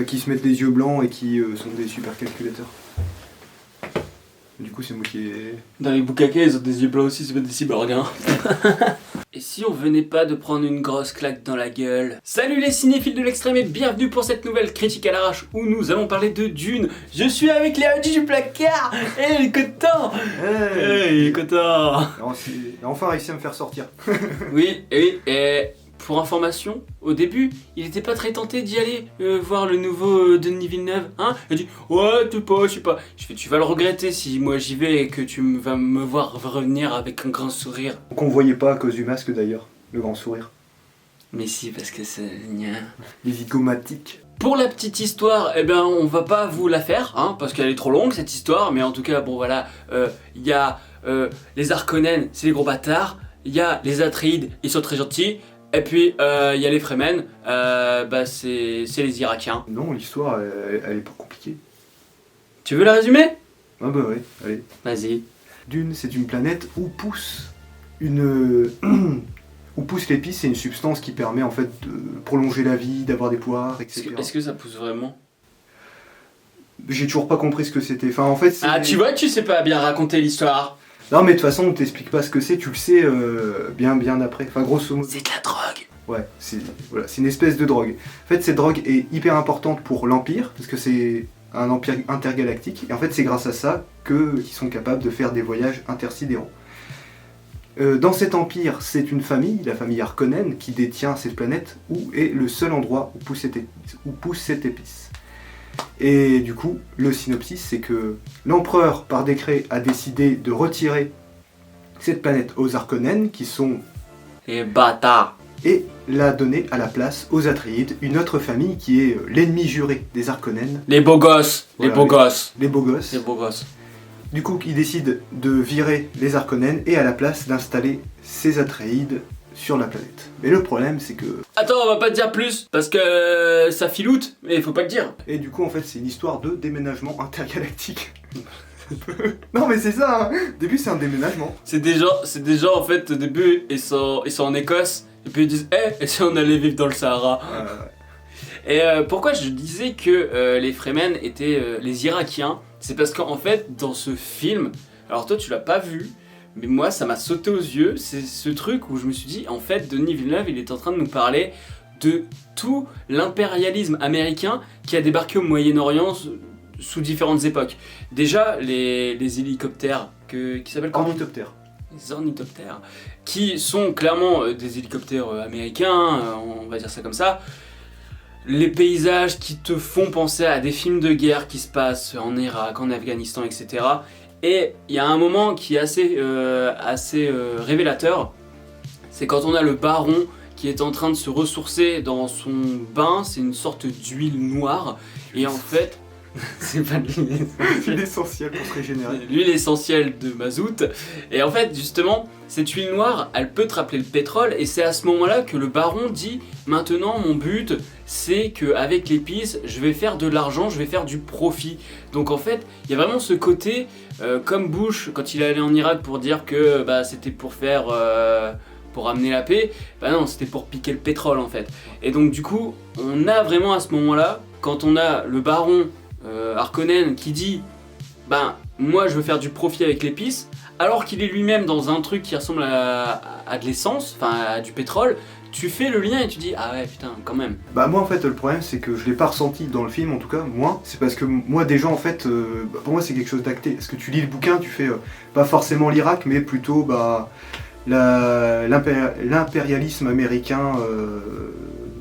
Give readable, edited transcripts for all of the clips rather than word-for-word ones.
qui se mettent les yeux blancs et qui sont des super calculateurs. Du coup, c'est moi qui ai... Dans les boucaquets, ils ont des yeux blancs aussi, c'est pas des cyborgs, hein. Et si on venait pas de prendre une grosse claque dans la gueule? Salut les cinéphiles de l'extrême et bienvenue pour cette nouvelle critique à l'arrache où nous allons parler de Dune. Je suis avec les Audi du placard. Et il est content. Il est content. Il a enfin réussi à me faire sortir. Oui, et pour information, au début, il était pas très tenté d'y aller voir le nouveau Denis Villeneuve, hein. Il a dit ouais, je sais pas. Je fais, tu vas le regretter si moi j'y vais et que tu vas me voir revenir avec un grand sourire. Qu'on voyait pas à cause du masque d'ailleurs, le grand sourire. Mais si, parce que c'est... Les zygomatiques. Pour la petite histoire, eh ben on va pas vous la faire, hein, parce qu'elle est trop longue cette histoire, mais en tout cas, bon voilà, il y a les Harkonnen, c'est les gros bâtards, il y a les Atreides, ils sont très gentils, et puis il y a les Fremen, c'est les Irakiens. Non, l'histoire, elle est pas compliquée. Tu veux la résumer? Ah bah ouais, allez. Vas-y. Dune, c'est une planète où pousse où pousse l'épice, c'est une substance qui permet en fait de prolonger la vie, d'avoir des pouvoirs, etc. Est-ce que ça pousse vraiment? J'ai toujours pas compris ce que c'était. Enfin, en fait, c'est... Ah, tu vois, tu sais pas bien raconter l'histoire. Non, mais de toute façon, on t'explique pas ce que c'est, tu le sais bien après. Enfin, grosso modo. C'est de la drogue. Ouais, c'est une espèce de drogue. En fait, cette drogue est hyper importante pour l'Empire, parce que c'est un empire intergalactique, et en fait, c'est grâce à ça qu'ils sont capables de faire des voyages intersidéraux. Dans cet empire, c'est une famille, la famille Harkonnen, qui détient cette planète, où est le seul endroit où pousse cette épice. Et du coup, le synopsis, c'est que l'empereur, par décret, a décidé de retirer cette planète aux Harkonnen, qui sont... Les bâtards. Et l'a donner à la place aux Atreides, une autre famille qui est l'ennemi juré des Harkonnen. Les beaux gosses. Voilà, les beaux gosses. Les beaux gosses. Les beaux gosses. Du coup, il décide de virer les Harkonnen et à la place d'installer ses Atreides sur la planète. Mais le problème, c'est que... Attends, on va pas te dire plus, parce que ça filoute, mais faut pas le dire. Et du coup, en fait, c'est une histoire de déménagement intergalactique. Non mais c'est ça, hein. Au début, c'est un déménagement. C'est des gens, en fait, au début, ils sont en Écosse, et puis ils disent « et si on allait vivre dans le Sahara ?» Et pourquoi je disais que les Fremen étaient les Irakiens? C'est parce qu'en fait, dans ce film, alors toi tu l'as pas vu, mais moi ça m'a sauté aux yeux, c'est ce truc où je me suis dit, en fait, Denis Villeneuve, il est en train de nous parler de tout l'impérialisme américain qui a débarqué au Moyen-Orient sous différentes époques. Déjà, les hélicoptères, qui s'appellent comment? Ornithoptères. Les ornithoptères, qui sont clairement des hélicoptères américains, on va dire ça comme ça. Les paysages qui te font penser à des films de guerre qui se passent en Irak, en Afghanistan, etc. Et il y a un moment qui est assez révélateur, c'est quand on a le baron qui est en train de se ressourcer dans son bain, c'est une sorte d'huile noire, et en fait... c'est pas de l'huile. C'est l'essentiel pour se régénérer. L'huile essentielle de mazout. Et en fait, justement, cette huile noire, elle peut te rappeler le pétrole. Et c'est à ce moment-là que le baron dit « Maintenant, mon but, c'est qu'avec l'épice, je vais faire de l'argent, je vais faire du profit. » Donc en fait, il y a vraiment ce côté, comme Bush, quand il est allé en Irak pour dire que c'était pour faire... pour amener la paix, non, c'était pour piquer le pétrole en fait. Et donc du coup, on a vraiment à ce moment-là, quand on a le baron Harkonnen qui dit moi je veux faire du profit avec l'épice, alors qu'il est lui-même dans un truc qui ressemble à de l'essence, enfin à du pétrole, tu fais le lien et tu dis ah ouais putain quand même. Bah moi en fait le problème c'est que je l'ai pas ressenti dans le film en tout cas, moi, c'est parce que moi déjà en fait, pour moi c'est quelque chose d'acté. Parce que tu lis le bouquin, tu fais pas forcément l'Irak mais plutôt l'impérialisme américain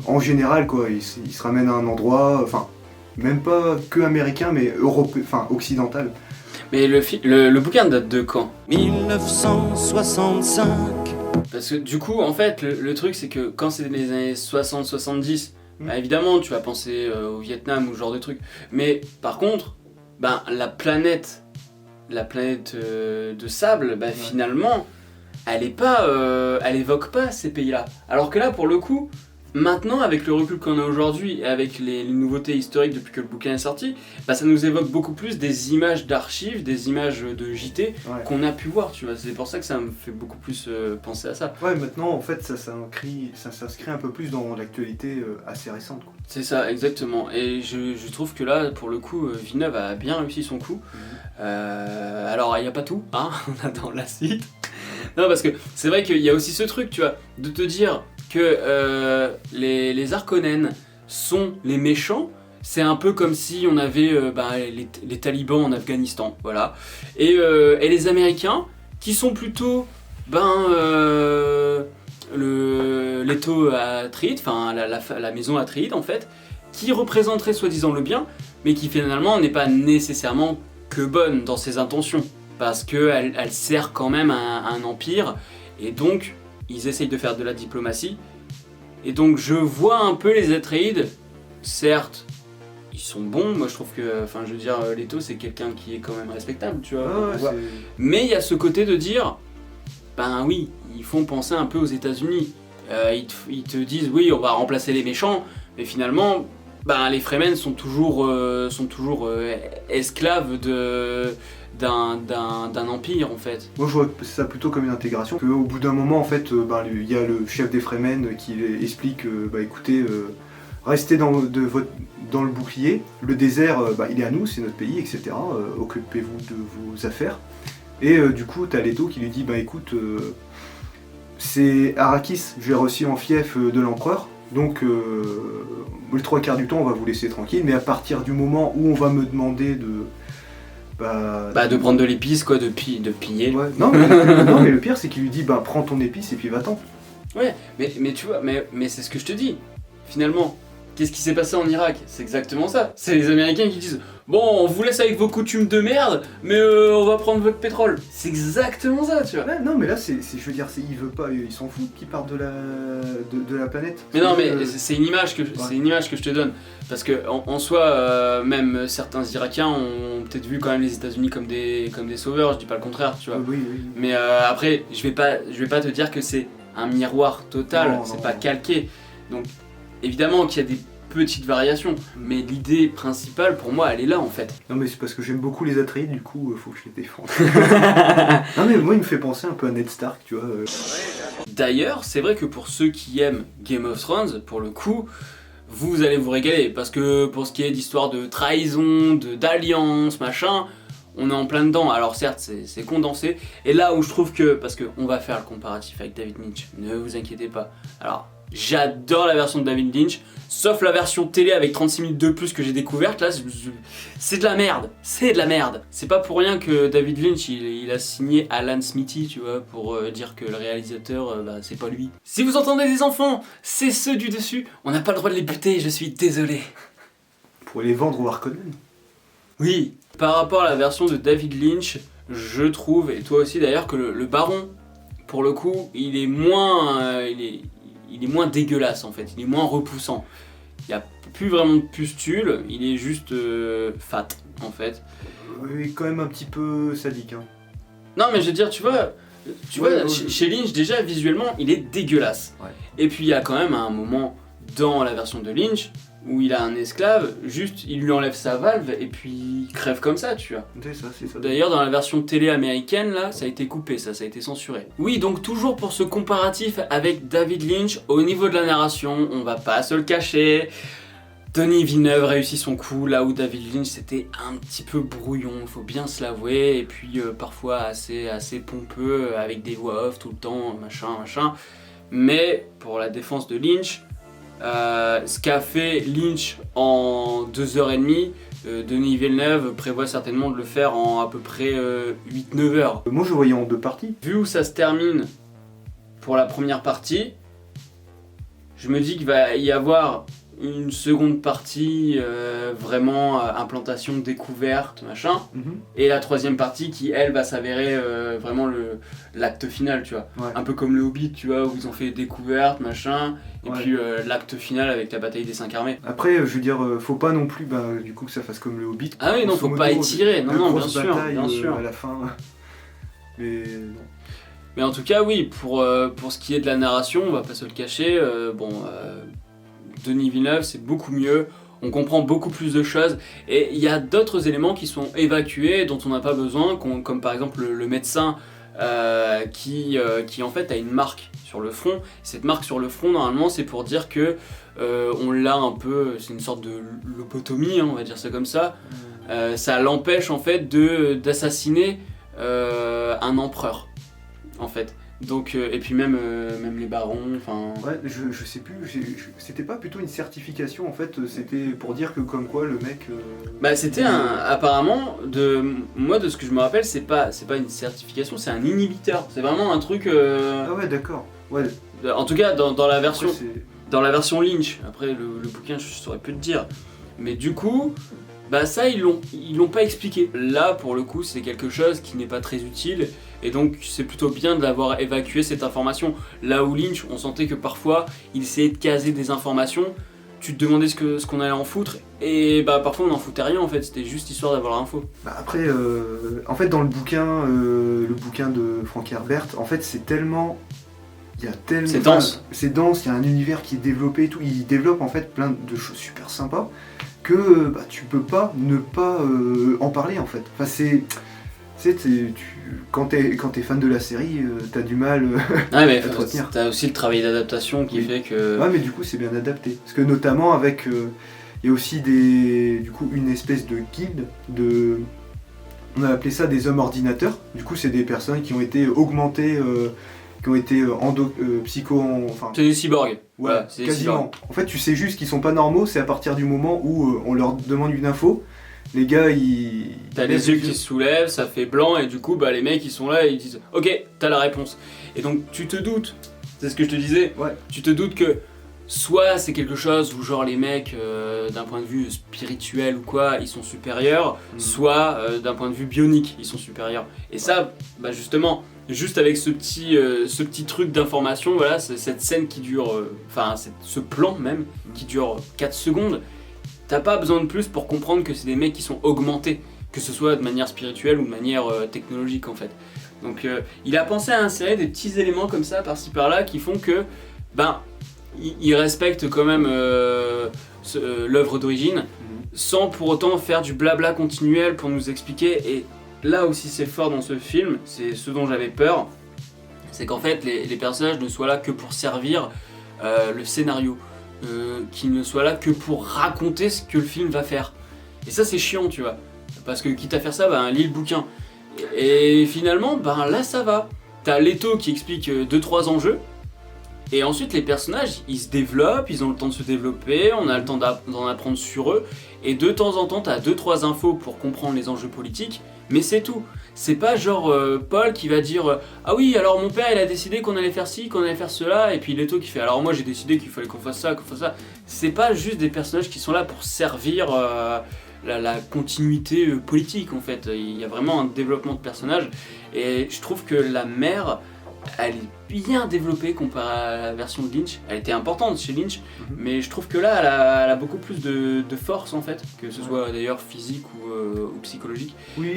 en général quoi, il se ramène à un endroit, enfin même pas que américain mais occidental. Mais le bouquin date de quand? 1965. Parce que du coup en fait le truc c'est que quand c'est les années 60-70, évidemment tu vas penser au Vietnam ou ce genre de truc. Mais par contre, la planète de sable, finalement elle évoque pas ces pays-là. Alors que là pour le coup, maintenant, avec le recul qu'on a aujourd'hui et avec les nouveautés historiques depuis que le bouquin est sorti, bah, ça nous évoque beaucoup plus des images d'archives, des images de JT qu'on a pu voir, tu vois. C'est pour ça que ça me fait beaucoup plus penser à ça. Ouais, maintenant, en fait, ça s'inscrit un peu plus dans l'actualité assez récente, quoi. C'est ça, exactement. Et je trouve que là, pour le coup, Villeneuve a bien réussi son coup. Alors, il n'y a pas tout, hein, on attend la suite. Non, parce que c'est vrai qu'il y a aussi ce truc, tu vois, de te dire que les Harkonnen sont les méchants. C'est un peu comme si on avait les talibans en Afghanistan, voilà. Et les Américains, qui sont plutôt l'étau Atreides, enfin la maison Atreides en fait, qui représenterait soi-disant le bien, mais qui finalement n'est pas nécessairement que bonne dans ses intentions, parce qu'elle sert quand même un empire, et donc ils essayent de faire de la diplomatie. Et donc je vois un peu les Atreides, certes, ils sont bons, moi je trouve que, enfin je veux dire, Leto c'est quelqu'un qui est quand même respectable, tu vois. Mais il y a ce côté de dire, ben oui, ils font penser un peu aux États-Unis. Ils te disent oui, on va remplacer les méchants, mais finalement, ben les Fremen sont toujours esclaves d'un empire en fait. Moi je vois ça plutôt comme une intégration, qu'au bout d'un moment en fait, il y a le chef des Fremen qui explique écoutez, restez dans le bouclier, le désert il est à nous, c'est notre pays, etc. Occupez-vous de vos affaires. Et du coup t'as Leto qui lui dit écoute, c'est Arrakis, j'ai reçu en fief de l'empereur, donc le 3/4 du temps on va vous laisser tranquille, mais à partir du moment où on va me demander de prendre de l'épice, quoi, de piller. Ouais. Non, mais le pire c'est qu'il lui dit prends ton épice et puis va-t'en. Ouais, mais tu vois, mais c'est ce que je te dis. Finalement, qu'est-ce qui s'est passé en Irak? C'est exactement ça. C'est les Américains qui disent bon, on vous laisse avec vos coutumes de merde, mais on va prendre votre pétrole. C'est exactement ça, tu vois. Ouais, non, mais là, je veux dire, il veut pas, il s'en fout qu'il parte de la planète. Mais non, mais c'est une image que je te donne, parce que en soi, même certains Irakiens ont peut-être vu quand même les États-Unis comme des sauveurs. Je dis pas le contraire, tu vois. Oui. Mais après, je vais pas te dire que c'est un miroir total, non, c'est pas calqué. Donc évidemment qu'il y a des petites variations, mais l'idée principale pour moi elle est là en fait. Non mais c'est parce que j'aime beaucoup les Atreides, du coup faut que je les défende. Non mais moi il me fait penser un peu à Ned Stark, tu vois. D'ailleurs c'est vrai que pour ceux qui aiment Game of Thrones, pour le coup, vous allez vous régaler, parce que pour ce qui est d'histoire de trahison, d'alliance, machin, on est en plein dedans. Alors certes c'est condensé, et là où je trouve que, parce qu'on va faire le comparatif avec David Lynch, ne vous inquiétez pas. Alors j'adore la version de David Lynch, sauf la version télé avec 36 minutes de plus que j'ai découverte, là, c'est de la merde, c'est de la merde. C'est pas pour rien que David Lynch, il a signé Alan Smithy, tu vois, pour dire que le réalisateur, c'est pas lui. Si vous entendez des enfants, c'est ceux du dessus, on n'a pas le droit de les buter, je suis désolé. Pour les vendre au Harkonnen. Oui, par rapport à la version de David Lynch, je trouve, et toi aussi d'ailleurs, que le Baron, pour le coup, il est moins... il est moins dégueulasse en fait, il est moins repoussant. Il n'y a plus vraiment de pustules, il est juste fat en fait. Oui, quand même un petit peu sadique. Hein. Non mais je veux dire, tu vois, chez Lynch déjà visuellement il est dégueulasse. Ouais. Et puis il y a quand même un moment dans la version de Lynch où il a un esclave, juste il lui enlève sa valve et puis il crève comme ça, tu vois. C'est ça. D'ailleurs dans la version télé américaine là, ça a été coupé, ça a été censuré. Oui, donc toujours pour ce comparatif avec David Lynch, au niveau de la narration, on va pas se le cacher, Denis Villeneuve réussit son coup là où David Lynch c'était un petit peu brouillon, faut bien se l'avouer, et puis parfois assez pompeux avec des voix off tout le temps, machin. Mais pour la défense de Lynch, ce qu'a fait Lynch en 2h30, Denis Villeneuve prévoit certainement de le faire en à peu près 8-9 heures. Moi je voyais en 2 parties. Vu où ça se termine pour la première partie, je me dis qu'il va y avoir une seconde partie vraiment implantation, découverte, machin, et la troisième partie qui elle va s'avérer vraiment l'acte final, tu vois. Ouais. Un peu comme le Hobbit, tu vois, où ils ont fait découverte, machin, et puis l'acte final avec la bataille des 5 armées. Après je veux dire, faut pas non plus du coup que ça fasse comme le Hobbit. Ah oui, non, faut pas étirer, non, bien sûr, à la fin. Mais non. Mais en tout cas oui, pour ce qui est de la narration, on va pas se le cacher, Denis Villeneuve, c'est beaucoup mieux. On comprend beaucoup plus de choses et il y a d'autres éléments qui sont évacués dont on n'a pas besoin, comme par exemple le médecin qui en fait a une marque sur le front. Cette marque sur le front, normalement, c'est pour dire que on l'a un peu, c'est une sorte de lobotomie, hein, on va dire ça comme ça. Ça l'empêche en fait d'assassiner un empereur, en fait. Donc, et puis même les barons, enfin... Ouais, je sais plus, c'était pas plutôt une certification en fait, c'était pour dire que comme quoi le mec... Bah c'était apparemment, moi de ce que je me rappelle, c'est pas une certification, c'est un inhibiteur. C'est vraiment un truc... Ah ouais, d'accord. Ouais. En tout cas, dans la version... Après, dans la version Lynch, après le bouquin je saurais plus te dire. Mais du coup, bah ça ils l'ont pas expliqué. Là pour le coup c'est quelque chose qui n'est pas très utile. Et donc c'est plutôt bien de l'avoir évacué cette information. Là où Lynch, on sentait que parfois il essayait de caser des informations, tu te demandais ce qu'on allait en foutre, et bah parfois on n'en foutait rien en fait, c'était juste histoire d'avoir l'info. Bah après, en fait dans le bouquin de Frank Herbert, en fait c'est tellement... C'est dense. C'est dense, il y a un univers qui est développé et tout, il développe en fait plein de choses super sympas que bah, tu peux pas ne pas en parler en fait. Enfin quand t'es fan de la série, t'as du mal ouais, mais à te retenir. T'as aussi le travail d'adaptation qui fait que... Ouais mais du coup c'est bien adapté. Parce que notamment avec... il y a aussi une espèce de guilde de... On a appelé ça des hommes ordinateurs. Du coup c'est des personnes qui ont été augmentées, qui ont été enfin... C'est des cyborgs. Ouais, voilà, c'est quasiment. cyborgs. En fait tu sais juste qu'ils sont pas normaux, c'est à partir du moment où on leur demande une info. Les gars, ils... T'as les yeux qui se soulèvent, ça fait blanc, et du coup, bah, les mecs, ils sont là et ils disent « Ok, t'as la réponse ». Et donc, tu te doutes, c'est ce que je te disais, ouais. Tu te doutes que soit c'est quelque chose où genre les mecs, d'un point de vue spirituel ou quoi, ils sont supérieurs, soit d'un point de vue bionique, ils sont supérieurs. Et ça, bah justement, juste avec ce petit truc d'information, voilà, cette scène qui dure, ce plan même, qui dure 4 secondes, t'as pas besoin de plus pour comprendre que c'est des mecs qui sont augmentés, que ce soit de manière spirituelle ou de manière technologique en fait. Donc il a pensé à insérer des petits éléments comme ça par-ci par-là qui font que il respecte quand même l'œuvre d'origine sans pour autant faire du blabla continuel pour nous expliquer. Et là aussi c'est fort dans ce film, c'est ce dont j'avais peur, c'est qu'en fait les personnages ne soient là que pour servir le scénario. Qui ne soit là que pour raconter ce que le film va faire. Et ça c'est chiant tu vois, parce que quitte à faire ça, lis le bouquin. Et finalement, là ça va. T'as Leto qui explique 2-3 enjeux, et ensuite les personnages ils se développent, ils ont le temps de se développer, on a le temps d'en apprendre sur eux, et de temps en temps t'as 2-3 infos pour comprendre les enjeux politiques, mais c'est tout. C'est pas genre Paul qui va dire ah oui alors mon père il a décidé qu'on allait faire ci, qu'on allait faire cela, et puis Leto qui fait alors moi j'ai décidé qu'il fallait qu'on fasse ça, qu'on fasse ça. C'est pas juste des personnages qui sont là pour servir la continuité politique en fait. Il y a vraiment un développement de personnages, et je trouve que la mère elle est bien développée comparé à la version de Lynch. Elle était importante chez Lynch, mais je trouve que là elle a beaucoup plus de force en fait, que ce soit d'ailleurs physique ou psychologique. Oui.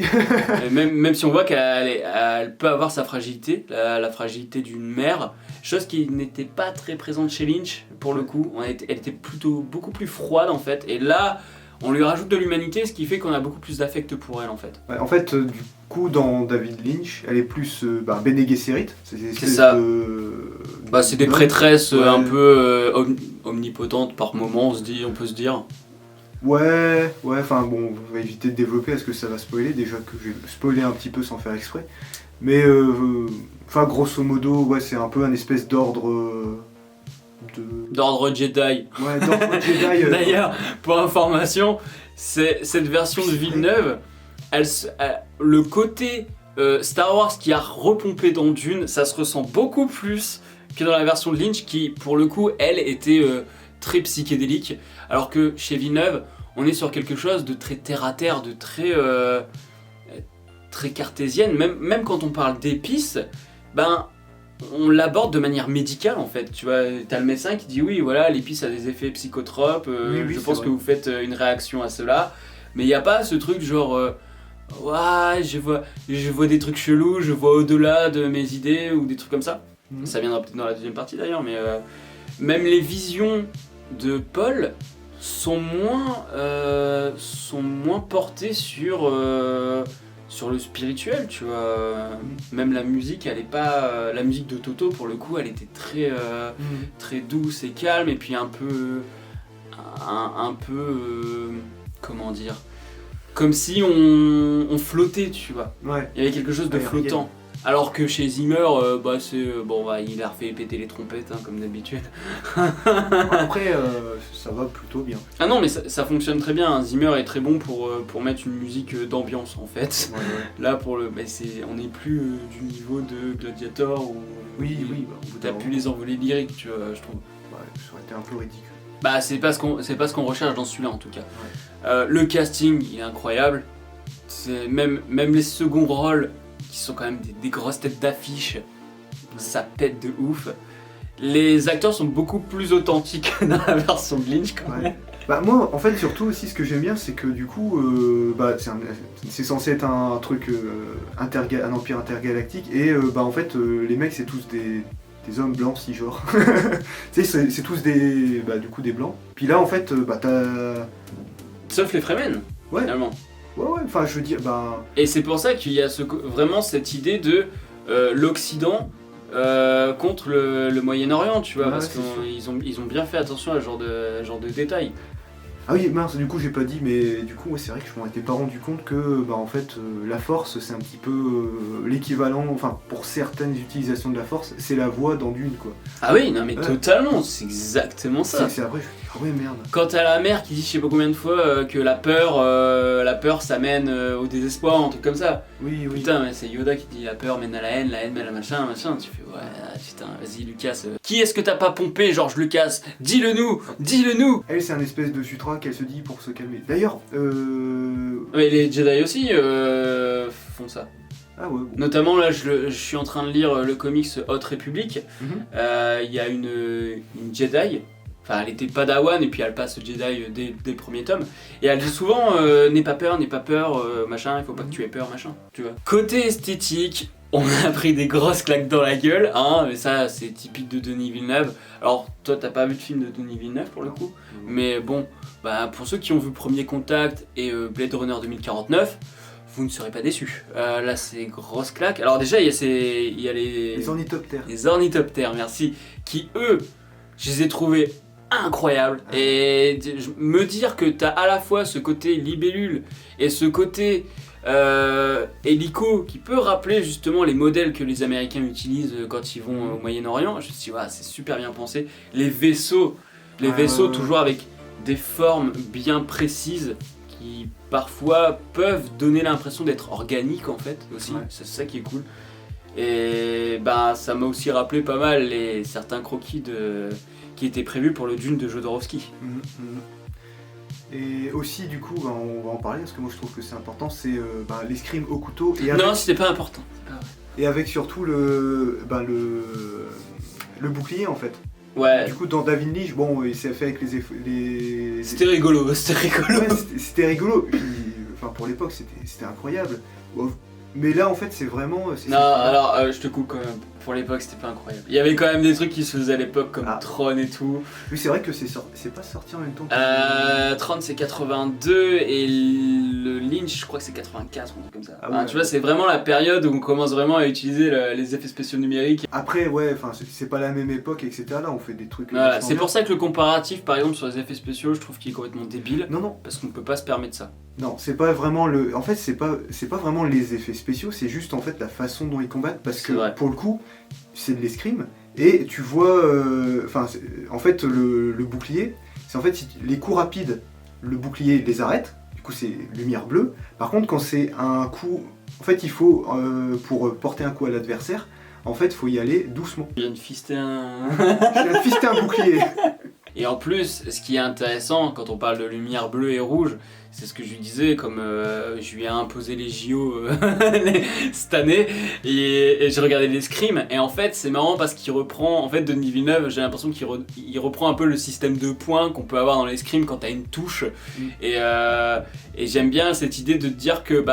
même si on voit qu'elle peut avoir sa fragilité, la fragilité d'une mère, chose qui n'était pas très présente chez Lynch pour le coup. Elle était plutôt beaucoup plus froide en fait, et là on lui rajoute de l'humanité, ce qui fait qu'on a beaucoup plus d'affect pour elle en fait. Ouais, en fait, du coup, dans David Lynch, elle est plus Bene Gesserit. C'est ça. C'est des prêtresses un peu omnipotentes par moment, on peut se dire. Ouais, enfin bon, on va éviter de développer parce que ça va spoiler, déjà que j'ai spoilé un petit peu sans faire exprès. Mais, grosso modo, ouais, c'est un peu un espèce d'ordre... D'ordre Jedi. Ouais, d'ordre Jedi. D'ailleurs, pour information, cette version de Villeneuve, le côté Star Wars qui a repompé dans Dune, ça se ressent beaucoup plus que dans la version de Lynch qui, pour le coup, elle était très psychédélique. Alors que chez Villeneuve, on est sur quelque chose de très terre-à-terre, de très cartésienne. Même quand on parle d'épices, on l'aborde de manière médicale en fait, tu vois, t'as le médecin qui dit oui voilà l'épice a des effets psychotropes, oui, je pense que vous faites une réaction à cela, mais il n'y a pas ce truc genre ouais je vois des trucs chelous, je vois au-delà de mes idées ou des trucs comme ça. Ça viendra peut-être dans la deuxième partie d'ailleurs, mais même les visions de Paul sont moins portés sur le spirituel, tu vois. Même la musique, elle est pas la musique de Toto pour le coup, elle était très douce et calme et puis un peu comment dire, comme si on flottait, tu vois. Ouais. Il y avait quelque chose de flottant. Alors que chez Zimmer, il a refait péter les trompettes comme d'habitude. Après, ça va plutôt bien. Ah non, mais ça fonctionne très bien. Zimmer est très bon pour mettre une musique d'ambiance en fait. Ouais. Là, on n'est plus du niveau de Gladiator où t'as pu les envolées lyriques, tu vois, je trouve. Ouais, ça aurait été un peu ridicule. Bah, c'est pas ce qu'on recherche dans celui-là en tout cas. Ouais. Le casting, il est incroyable. C'est même les seconds rôles qui sont quand même des grosses têtes d'affiche. Ça pète de ouf. Les acteurs sont beaucoup plus authentiques que dans la version de Lynch quand même. Bah moi en fait surtout aussi ce que j'aime bien c'est que du coup c'est censé être un truc un empire intergalactique et en fait les mecs c'est tous des hommes blancs cisgenres. Tu sais c'est tous des blancs. Puis là en fait t'as... Sauf les Fremen finalement. Ouais, enfin je veux dire Et c'est pour ça qu'il y a vraiment cette idée de l'Occident contre le Moyen-Orient, tu vois, parce qu'ils ont bien fait attention à ce genre de détails. Ah oui, mince, du coup j'ai pas dit, mais du coup c'est vrai que je m'en étais pas rendu compte que en fait la force c'est un petit peu l'équivalent, enfin pour certaines utilisations de la force, c'est la voix dans Dune quoi. Ah oui, non mais totalement, c'est exactement ça. C'est après je me dis ah ouais merde. Quand t'as la mère qui dit je sais pas combien de fois que la peur ça mène au désespoir, un truc comme ça. Oui. Putain, mais c'est Yoda qui dit la peur mène à la haine mène à machin, tu fais ouais putain, vas-y Lucas. Qui est-ce que t'as pas pompé George Lucas? Dis-le nous. Elle c'est un espèce de sutra qu'elle se dit pour se calmer. D'ailleurs Mais les Jedi aussi font ça. Ah ouais. Bon. Notamment là je suis en train de lire le comics Haute République. Il y a une Jedi. Enfin, elle était padawan et puis elle passe Jedi dès le premier tome. Et elle dit souvent n'aie pas peur, machin, il faut pas que tu aies peur, machin, tu vois. Côté esthétique, on a pris des grosses claques dans la gueule, hein, mais ça c'est typique de Denis Villeneuve. Alors toi t'as pas vu de film de Denis Villeneuve pour le coup, mais bon, pour ceux qui ont vu Premier Contact et Blade Runner 2049, vous ne serez pas déçus. Là c'est grosse claque. Alors déjà il y a les ornithoptères. Les ornithoptères, merci, qui eux, je les ai trouvés incroyable. Et me dire que t'as à la fois ce côté libellule et ce côté hélico qui peut rappeler justement les modèles que les Américains utilisent quand ils vont au Moyen-Orient, je me suis dit c'est super bien pensé. Les vaisseaux toujours avec des formes bien précises qui parfois peuvent donner l'impression d'être organiques en fait aussi, c'est ça qui est cool. Et ça m'a aussi rappelé pas mal certains croquis qui étaient prévus pour le Dune de Jodorowsky. Et aussi du coup, on va en parler parce que moi je trouve que c'est important, c'est l'escrime au couteau. Non, c'était pas important. Et avec surtout le bouclier en fait. Ouais. Du coup dans David Lynch, il s'est fait avec les... C'était rigolo. Ouais, c'était rigolo. Puis, pour l'époque c'était incroyable. Mais là en fait c'est vraiment... alors je te coupe quand même. Pour l'époque c'était pas incroyable. Il y avait quand même des trucs qui se faisaient à l'époque comme Tron et tout. Oui c'est vrai que c'est pas sorti en même temps Tron c'est 82 et le Lynch je crois que c'est 84 ou un truc comme ça. Tu vois c'est vraiment la période où on commence vraiment à utiliser les effets spéciaux numériques. Après c'est pas la même époque etc. Là on fait des trucs... Voilà, c'est pour ça que le comparatif par exemple sur les effets spéciaux je trouve qu'il est complètement débile. Non. Parce qu'on peut pas se permettre ça. Non, c'est pas vraiment en fait c'est pas vraiment les effets spéciaux, c'est juste en fait la façon dont ils combattent parce que pour le coup c'est de l'escrime et tu vois en fait le bouclier, c'est en fait les coups rapides, le bouclier les arrête, du coup c'est lumière bleue. Par contre quand c'est un coup, en fait il faut pour porter un coup à l'adversaire, en fait faut y aller doucement. Je viens de fister un bouclier. Et en plus, ce qui est intéressant quand on parle de lumière bleue et rouge, c'est ce que je lui disais, comme je lui ai imposé les JO cette année, et je regardais l'escrime, et en fait c'est marrant parce qu'il reprend, en fait Denis Villeneuve, j'ai l'impression qu'il reprend un peu le système de points qu'on peut avoir dans l'escrime quand t'as une touche, et j'aime bien cette idée de te dire que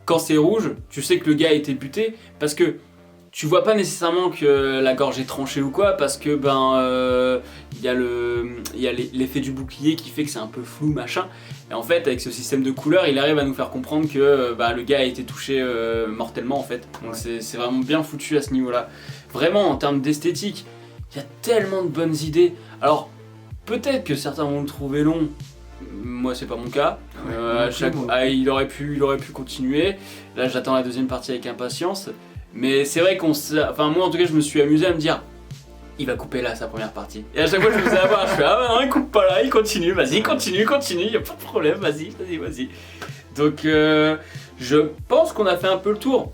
quand c'est rouge, tu sais que le gars a été buté, parce que tu vois pas nécessairement que la gorge est tranchée ou quoi, parce que il y a l'effet du bouclier qui fait que c'est un peu flou machin. Et en fait avec ce système de couleurs il arrive à nous faire comprendre que le gars a été touché mortellement en fait. Donc c'est vraiment bien foutu à ce niveau là. Vraiment en termes d'esthétique, il y a tellement de bonnes idées. Alors peut-être que certains vont le trouver long. Moi c'est pas mon cas. Il aurait pu continuer. Là j'attends la deuxième partie avec impatience. Mais c'est vrai moi en tout cas je me suis amusé à me dire il va couper là sa première partie. Et à chaque fois je me faisais avoir, je fais non il coupe pas là, il continue, vas-y continue, y a pas de problème, vas-y. Donc je pense qu'on a fait un peu le tour.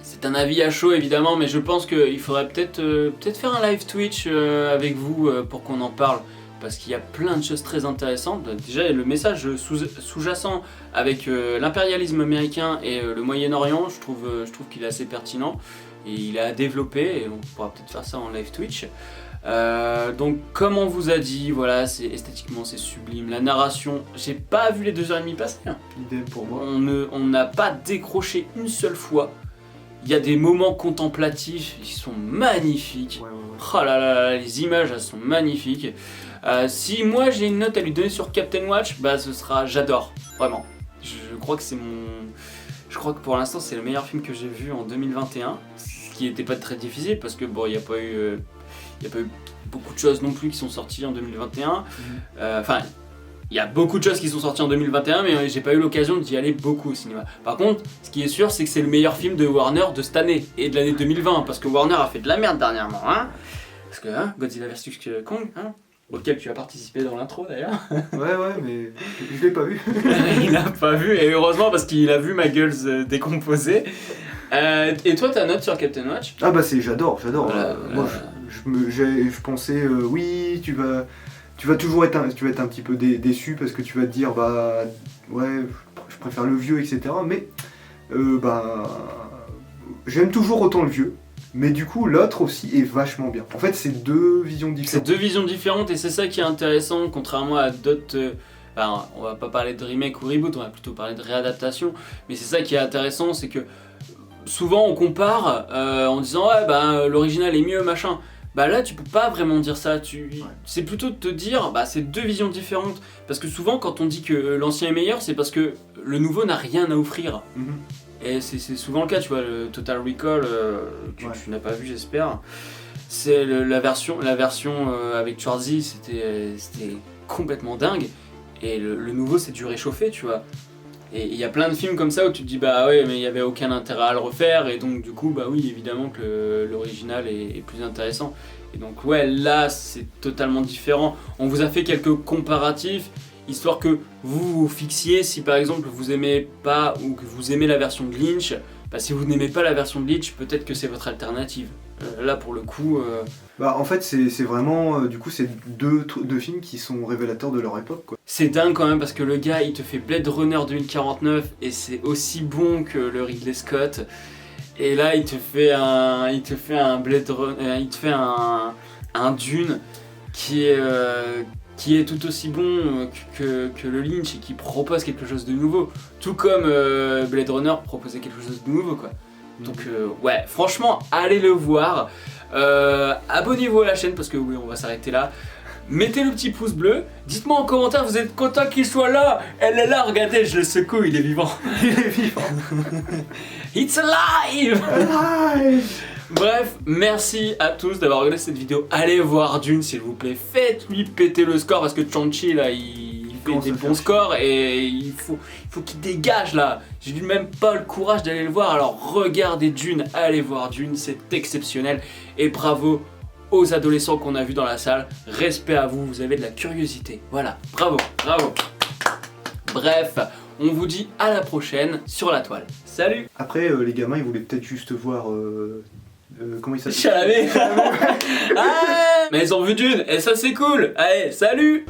C'est un avis à chaud évidemment, mais je pense qu'il faudrait peut-être faire un live Twitch avec vous pour qu'on en parle. Parce qu'il y a plein de choses très intéressantes. Déjà le message sous-jacent avec l'impérialisme américain et le Moyen-Orient, je trouve qu'il est assez pertinent. Et il est à développer et on pourra peut-être faire ça en live Twitch. Donc comme on vous a dit, voilà, esthétiquement c'est sublime. La narration, j'ai pas vu les 2h30 passer. Idem pour moi. On n'a pas décroché une seule fois. Il y a des moments contemplatifs, ils sont magnifiques. Ouais. Oh là là, les images elles sont magnifiques. Si moi j'ai une note à lui donner sur Captain Watch, ce sera j'adore, vraiment. Je crois que pour l'instant c'est le meilleur film que j'ai vu en 2021, ce qui n'était pas très difficile parce que il n'y a pas eu beaucoup de choses non plus qui sont sorties en 2021. Il y a beaucoup de choses qui sont sorties en 2021, mais j'ai pas eu l'occasion d'y aller beaucoup au cinéma. Par contre, ce qui est sûr, c'est que c'est le meilleur film de Warner de cette année et de l'année 2020, parce que Warner a fait de la merde dernièrement, hein. Parce que Godzilla vs Kong, auquel tu as participé dans l'intro d'ailleurs. Ouais, mais je l'ai pas vu. Il l'a pas vu, et heureusement parce qu'il a vu ma gueule se décomposer. Et toi, ta note sur Captain Watch? J'adore. Voilà, moi, je pensais, oui, tu vas toujours être un petit peu déçu parce que tu vas te dire, je préfère le vieux, etc. Mais, j'aime toujours autant le vieux. Mais du coup, l'autre aussi est vachement bien. En fait, c'est deux visions différentes. C'est deux visions différentes et c'est ça qui est intéressant, contrairement à d'autres... on va pas parler de remake ou reboot, on va plutôt parler de réadaptation. Mais c'est ça qui est intéressant, c'est que souvent on compare en disant l'original est mieux, machin. Là tu peux pas vraiment dire ça, c'est plutôt de te dire c'est deux visions différentes. Parce que souvent quand on dit que l'ancien est meilleur, c'est parce que le nouveau n'a rien à offrir. Et c'est souvent le cas, tu vois, le Total Recall que tu n'as pas vu j'espère. C'est la version avec Schwarzy, c'était complètement dingue. Et le nouveau c'est du réchauffé, tu vois. Et il y a plein de films comme ça où tu te dis mais il n'y avait aucun intérêt à le refaire. Et donc du coup oui évidemment que l'original est plus intéressant. Et donc là c'est totalement différent. On vous a fait quelques comparatifs, histoire que vous fixiez si par exemple vous aimez pas ou que vous aimez la version de Lynch. Si vous n'aimez pas la version de Lynch, peut-être que c'est votre alternative. Là pour le coup... en fait c'est vraiment, du coup c'est deux films qui sont révélateurs de leur époque, quoi. C'est dingue quand même parce que le gars il te fait Blade Runner 2049 et c'est aussi bon que le Ridley Scott. Et là il te fait un Blade Runner, il te fait un Dune qui est tout aussi bon que le Lynch et qui propose quelque chose de nouveau. Tout comme Blade Runner proposait quelque chose de nouveau, quoi. Donc franchement, allez le voir. Abonnez-vous à la chaîne parce que on va s'arrêter là. Mettez le petit pouce bleu. Dites-moi en commentaire, vous êtes content qu'il soit là? Elle est là, regardez, je le secoue, il est vivant. Il est vivant. It's alive! Bref, merci à tous d'avoir regardé cette vidéo. Allez voir Dune s'il vous plaît. Faites-lui péter le score parce que Shang-Chi là, il fait des bons scores et il faut qu'il dégage là. J'ai même pas le courage d'aller le voir. Alors regardez Dune, allez voir Dune, c'est exceptionnel. Et bravo aux adolescents qu'on a vus dans la salle. Respect à vous, vous avez de la curiosité. Voilà, bravo. Bref, on vous dit à la prochaine sur la toile. Salut. Après, les gamins, ils voulaient peut-être juste voir... comment il s'appelle? Chalamet. Mais ils ont vu Dune, et ça c'est cool. Allez, salut.